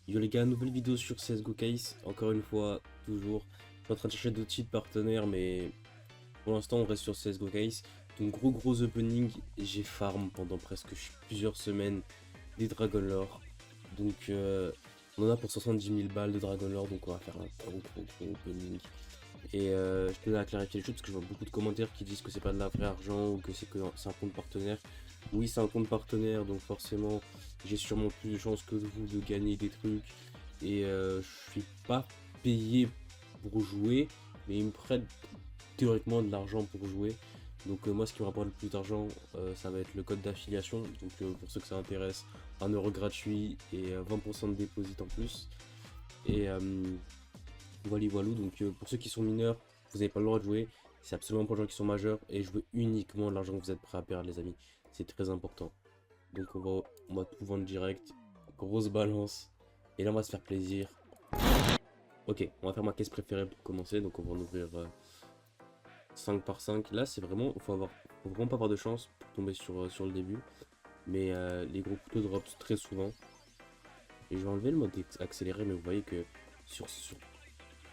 Yo les gars, nouvelle vidéo sur CSGO Case, encore une fois, toujours. Je suis en train de chercher d'autres sites partenaires, mais pour l'instant on reste sur CSGO Case. Donc gros opening, j'ai farm pendant presque plusieurs semaines des Dragon Lore. Donc on en a pour 70 000 balles de Dragon Lore, donc on va faire un gros opening. Et je tenais à clarifier les choses parce que je vois beaucoup de commentaires qui disent que c'est pas de la vraie argent ou que c'est un compte partenaire. Oui, c'est un compte partenaire, donc forcément j'ai sûrement plus de chances que vous de gagner des trucs. Et je suis pas payé pour jouer, mais ils me prêtent théoriquement de l'argent pour jouer. Donc moi ce qui me rapporte le plus d'argent, ça va être le code d'affiliation. Donc pour ceux que ça intéresse, 1 € gratuit et 20% de dépôt en plus. Et voilà, donc pour ceux qui sont mineurs, vous n'avez pas le droit de jouer. C'est absolument pour les gens qui sont majeurs et jouez uniquement l'argent que vous êtes prêt à perdre, les amis. C'est très important. Donc on va tout vendre direct. Grosse balance. Et là, on va se faire plaisir. Ok, on va faire ma caisse préférée pour commencer. Donc on va en ouvrir 5 par 5. Là, c'est vraiment, faut vraiment pas avoir de chance pour tomber sur le début. Mais les gros couteaux drop très souvent. Et je vais enlever le mode accéléré, mais vous voyez que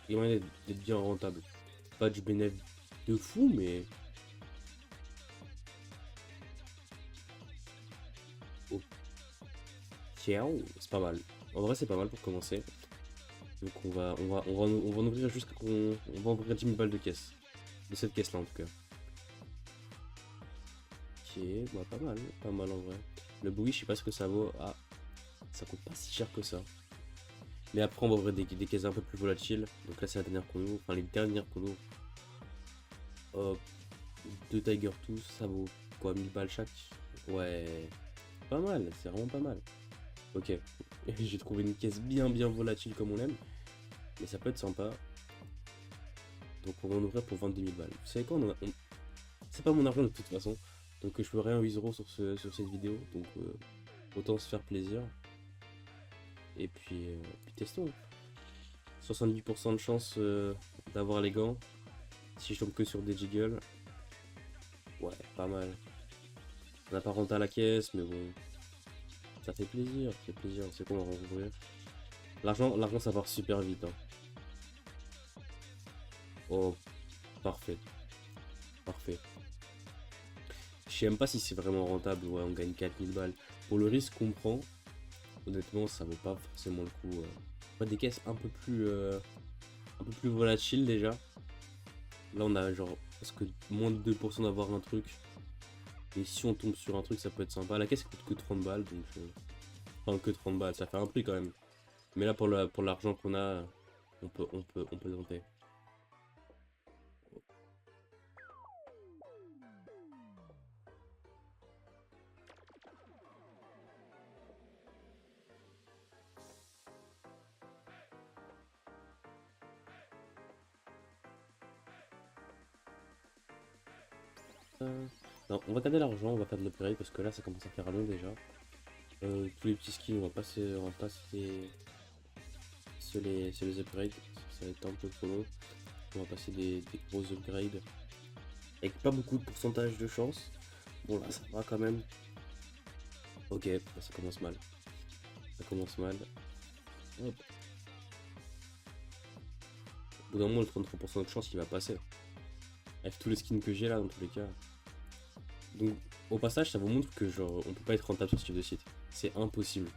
il y a moyen d'être bien rentable. Pas du bénéfice de fou, mais oh, ciao, c'est pas mal. En vrai, c'est pas mal pour commencer. Donc on va en ouvrir jusqu'à on va ouvrir 10 000 balles de caisse. De cette caisse là en tout cas. Ok, bah pas mal en vrai. Le bruit, je sais pas ce que ça vaut. Ah, ça coûte pas si cher que ça. Mais après, on va ouvrir des caisses un peu plus volatiles. Donc là, c'est la dernière qu'on ouvre. Enfin, les dernières qu'on ouvre. Hop, 2 Tiger tous, ça vaut quoi, 1000 balles chaque? Ouais, pas mal, c'est vraiment pas mal. Ok, j'ai trouvé une caisse bien volatile comme on aime. Mais ça peut être sympa. Donc on va en ouvrir pour 22 000 balles. Vous savez quoi, c'est pas mon argent de toute façon. Donc je ferai un 8 € sur cette vidéo. Donc autant se faire plaisir. Et puis testons. 70% de chance d'avoir les gants. Si je tombe que sur des jiggles. Ouais, pas mal. On n'a pas renté à la caisse, mais bon. Ça fait plaisir, C'est quoi, on va rouvrir. L'argent ça part super vite. Hein. Oh, parfait. Parfait. Je sais même pas si c'est vraiment rentable. Ouais, on gagne 4000 balles. Pour le risque qu'on prend, honnêtement, ça vaut pas forcément le coup. Pas des caisses un peu plus volatiles déjà. Là, on a genre presque moins de 2% d'avoir un truc. Et si on tombe sur un truc, ça peut être sympa. La caisse coûte que 30 balles, donc enfin que 30 balles, ça fait un prix quand même. Mais là, pour l'argent qu'on a, on peut tenter. Non, on va garder l'argent, on va faire de l'upgrade parce que là, ça commence à faire long déjà. Tous les petits skins, on va pas se les upgrades. Ça va être un peu trop long. On va passer des gros upgrades. Avec pas beaucoup de pourcentage de chance. Bon là, ça va quand même. Ok, ça commence mal. Ça commence mal. Hop. Au bout d'un moment, le 33% de chance, il va passer. Avec tous les skins que j'ai là, dans tous les cas. Donc, au passage, ça vous montre que genre, on peut pas être rentable sur ce type de site. C'est impossible.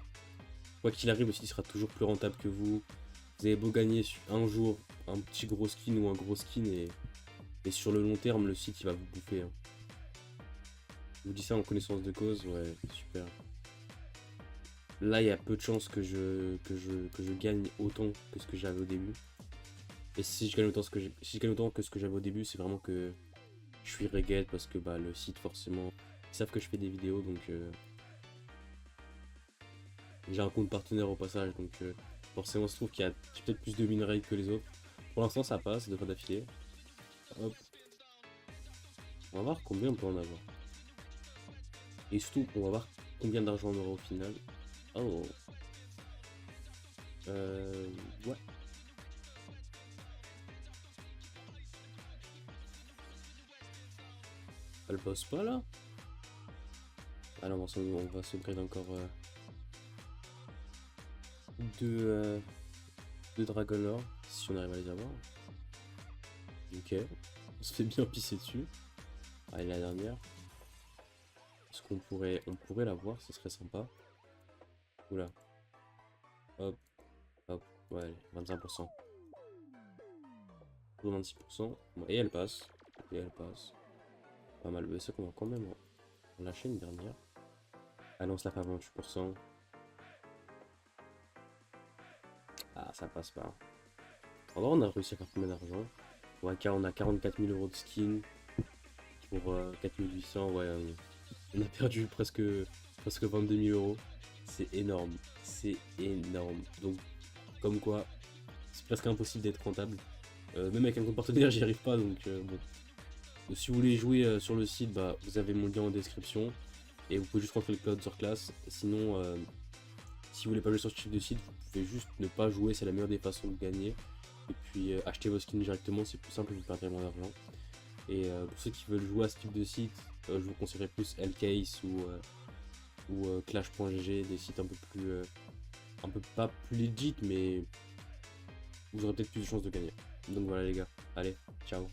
Quoi qu'il arrive, le site sera toujours plus rentable que vous. Vous avez beau gagner un jour un petit gros skin ou un gros skin et sur le long terme, le site il va vous bouffer. Hein. Je vous dis ça en connaissance de cause, ouais, super. Là, il y a peu de chances que je gagne autant que ce que j'avais au début. Et si je gagne autant, si je gagne autant que ce que j'avais au début, c'est vraiment que je suis regret parce que bah, le site, forcément, ils savent que je fais des vidéos, donc j'ai un compte partenaire au passage, donc forcément, se trouve qu'il y a peut-être plus de win rate que les autres. Pour l'instant, ça passe, 2 fois d'affilée. Hop. On va voir combien on peut en avoir. Et surtout, on va voir combien d'argent on aura au final. Oh. Ouais. Elle bosse pas là. Alors on va sauvegarder encore deux Dragonlord, si on arrive à les avoir. Ok, on se fait bien pisser dessus. Allez, la dernière. Est-ce qu'on pourrait l'avoir, ce serait sympa. Oula. Hop, hop, ouais, 25%. 26%. Bon, et elle passe. Et elle passe. Pas mal. Mais c'est qu'on va quand même en lâcher une dernière. Ah non, ça fait 28%. Ah, ça passe pas. En vrai, on a réussi à faire combien d'argent? Ouais, on a 44 000 euros de skin pour 4800. Ouais, on a perdu presque 22 000 euros. C'est énorme. C'est énorme. Donc, comme quoi, c'est presque impossible d'être rentable. Même avec un compte partenaire, j'y arrive pas. Donc, bon. Donc, si vous voulez jouer sur le site, bah, vous avez mon lien en description. Et vous pouvez juste rentrer le code sur classe. Sinon, si vous voulez pas jouer sur ce type de site, vous pouvez juste ne pas jouer. C'est la meilleure des façons de gagner. Et puis acheter vos skins directement, c'est plus simple et vous perdrez moins d'argent. Et pour ceux qui veulent jouer à ce type de site, je vous conseillerais plus Lcase ou Clash.gg, des sites un peu pas plus legit, mais vous aurez peut-être plus de chances de gagner. Donc voilà les gars, allez, ciao.